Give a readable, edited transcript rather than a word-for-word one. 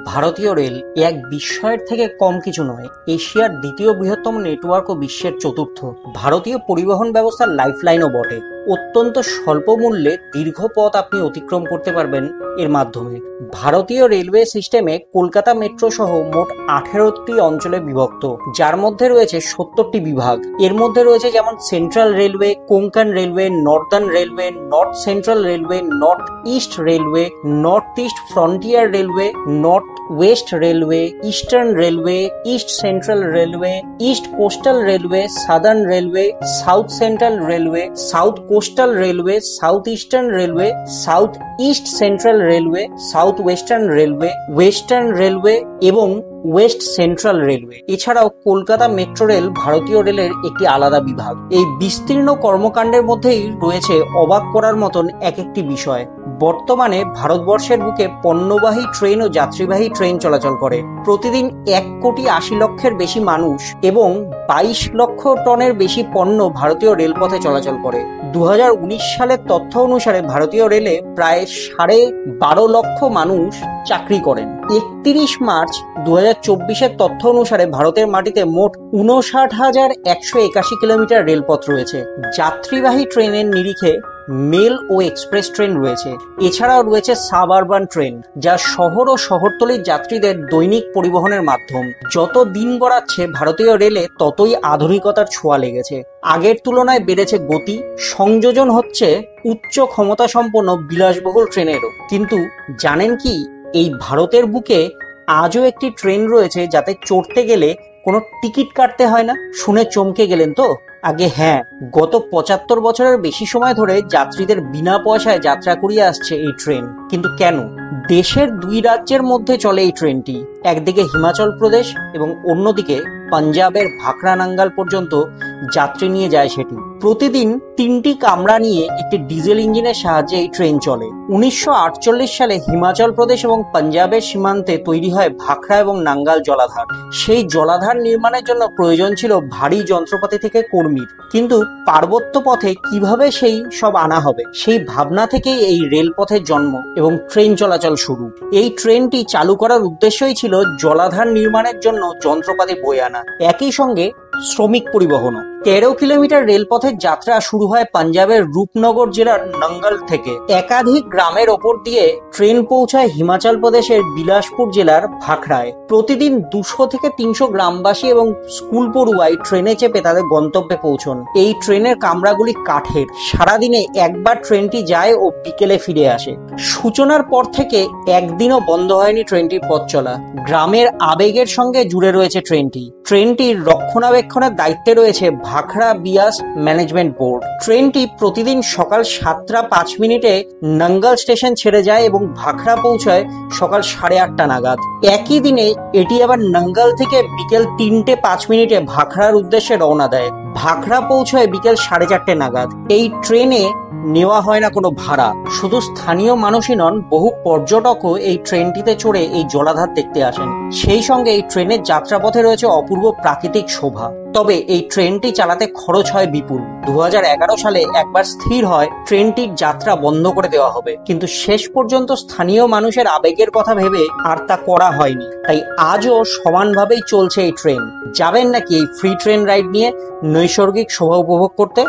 ভারতীয় রেল এক বিস্ময়ের থেকে কম কিছু নয়। এশিয়ার দ্বিতীয় বৃহত্তম নেটওয়ার্ক ও বিশ্বের চতুর্থ। ভারতীয় পরিবহন ব্যবস্থার লাইফলাইনও বটে। অত্যন্ত স্বল্প মূল্যে দীর্ঘ পথ আপনি অতিক্রম করতে পারবেন এর মাধ্যমে। ভারতীয় রেলওয়ে সিস্টেমে কলকাতা মেট্রো সহ মোট 18টি অঞ্চলে বিভক্ত, যার মধ্যে রয়েছে 70টি বিভাগ। এর মধ্যে রয়েছে যেমন central railway, Konkan railway, Northern railway, north central railway, north east railway, north east frontier railway, north West railway, eastern railway, east central railway, east coastal railway, southern railway, south central railway, south coastal railway, south eastern railway, south east central railway, south western railway, western railway এবং West central railway. এছাড়াও Kolkata metro rail ভারতীয় রেলের একটি আলাদা বিভাগ। এই বিস্তীর্ণ কর্মকাণ্ডের মধ্যেই রয়েছে অবাক করার মতন এক একটি বিষয়। বর্তমানে ভারতবর্ষের বুকে পণ্যবাহী ট্রেন ও যাত্রীবাহী ট্রেন চলাচল করে। প্রতিদিন 1,80,00,000-এর বেশি মানুষ এবং 22 লক্ষ টনের বেশি পণ্য ভারতীয় রেলপথে চলাচল করে। 2019 সালের তথ্য অনুসারে ভারতীয় রেলে প্রায় 12.5 লক্ষ মানুষ চাকরি করেন। 31 মার্চ 2024-এর তথ্য অনুসারে ভারতের মাটিতে মোট 59,181 কিলোমিটার রেলপথ রয়েছে। যাত্রীবাহী ট্রেনের নিরিখে মেল ও এক্সপ্রেস ট্রেন রয়েছে। এছাড়াও রয়েছে সাব আরবান ট্রেন, যা শহর ও শহরতলির যাত্রীদের দৈনিক পরিবহনের মাধ্যম। যত দিন গড়াচ্ছে ভারতীয় রেলে ততই আধুনিকতার ছোঁয়া লেগেছে। আগের তুলনায় বেড়েছে গতি, সংযোজন হচ্ছে উচ্চ ক্ষমতা সম্পন্ন বিলাসবহুল ট্রেনেরও। কিন্তু জানেন কি, এই ভারতের বুকে আজও একটি ট্রেন রয়েছে যাতে চড়তে গেলে কোনো টিকিট কাটতে হয় না। শুনে চমকে গেলেন তো? আগে হ্যাঁ, গত 75 বছরের বেশি সময় ধরে যাত্রীদের বিনা পয়সায় যাত্রা করিয়ে আসছে এই ট্রেন। কিন্তু কেন? দেশের 2 রাজ্যের মধ্যে চলে এই ট্রেনটি। একদিকে হিমাচল প্রদেশ এবং অন্যদিকে পাঞ্জাবের ভাখরা নাঙ্গাল পর্যন্ত যাত্রী নিয়ে যায় সেটি। প্রতিদিন 3টি কামরা নিয়ে একটি ডিজেল ইঞ্জিনের সাহায্যে এই ট্রেন চলে। 1948 সালে হিমাচল প্রদেশ এবং পাঞ্জাবের সীমান্তে তৈরি হয় ভাখরা এবং নাঙ্গাল জলাধার। সেই জলাধার নির্মাণের জন্য প্রয়োজন ছিল ভারী যন্ত্রপাতি থেকে কর্মীর। কিন্তু পার্বত্য পথে কিভাবে সেই সব আনা হবে, সেই ভাবনা থেকেই এই রেলপথের জন্ম এবং ট্রেন চলাচল শুরু। এই ট্রেনটি চালু করার উদ্দেশ্যই ছিল জলাধার নির্মাণের জন্য যন্ত্রপাতি বয়ে আনা, একই সঙ্গে শ্রমিক পরিবহনও। 13 কিলোমিটার রেলপথের যাত্রা শুরু হয় পাঞ্জাবের রূপনগর জেলার নঙ্গল থেকে। একাধিক গ্রামের ওপর দিয়ে ট্রেন পৌঁছায় হিমাচল প্রদেশের বিলাসপুর জেলার ভাখরায়। প্রতিদিন 200 থেকে 300 গ্রামবাসী এবং স্কুল পড়ুয়াই ট্রেনে চেপে তাদের গন্তব্যে পৌঁছন। এই ট্রেনের কামরাগুলি কাঠের। সারাদিনে একবার ট্রেনটি যায় ও বিকেলে ফিরে আসে। সূচনার পর থেকে একদিনও বন্ধ হয়নি ট্রেনটির পথ চলা। গ্রামের আবেগের সঙ্গে জুড়ে রয়েছে ট্রেনটি। ট্রেনটির রক্ষণাবেক্ষণের দায়িত্বে রয়েছে ভাখরা বিয়াস ম্যানেজমেন্ট বোর্ড। ট্রেনটি প্রতিদিন সকাল 7:05 নঙ্গল স্টেশন ছেড়ে যায় এবং ভাখরা পৌঁছায় সকাল 8:30 নাগাদ। একই দিনে এটি আবার নঙ্গল থেকে বিকেল 3:05 ভাখরার উদ্দেশ্যে রওনা দেয়। ভাখরা পৌঁছায় বিকেল 4:30 নাগাদ। এই ট্রেনে নেওয়া হয় না কোনো ভাড়া। শুধু স্থানীয় মানুষই নন, বহু পর্যটকও এই ট্রেনটিতে চড়ে এই জলাধার দেখতে আসেন। সেই সঙ্গে এই ট্রেনের যাত্রাপথে রয়েছে অপূর্ব প্রাকৃতিক শোভা। তবে এই ট্রেনটি চালাতে খরচ হয় বিপুল। 2011 সালে একবার স্থির হয় ট্রেনটির যাত্রা বন্ধ করে দেওয়া হবে, কিন্তু শেষ পর্যন্ত স্থানীয় মানুষের আবেগের কথা ভেবে আর তা করা হয়নি। তাই আজও সমানভাবেই চলছে এই ট্রেন। যাবেন নাকি এই ফ্রি ট্রেন রাইড নিয়ে নৈসর্গিক শোভা উপভোগ করতে?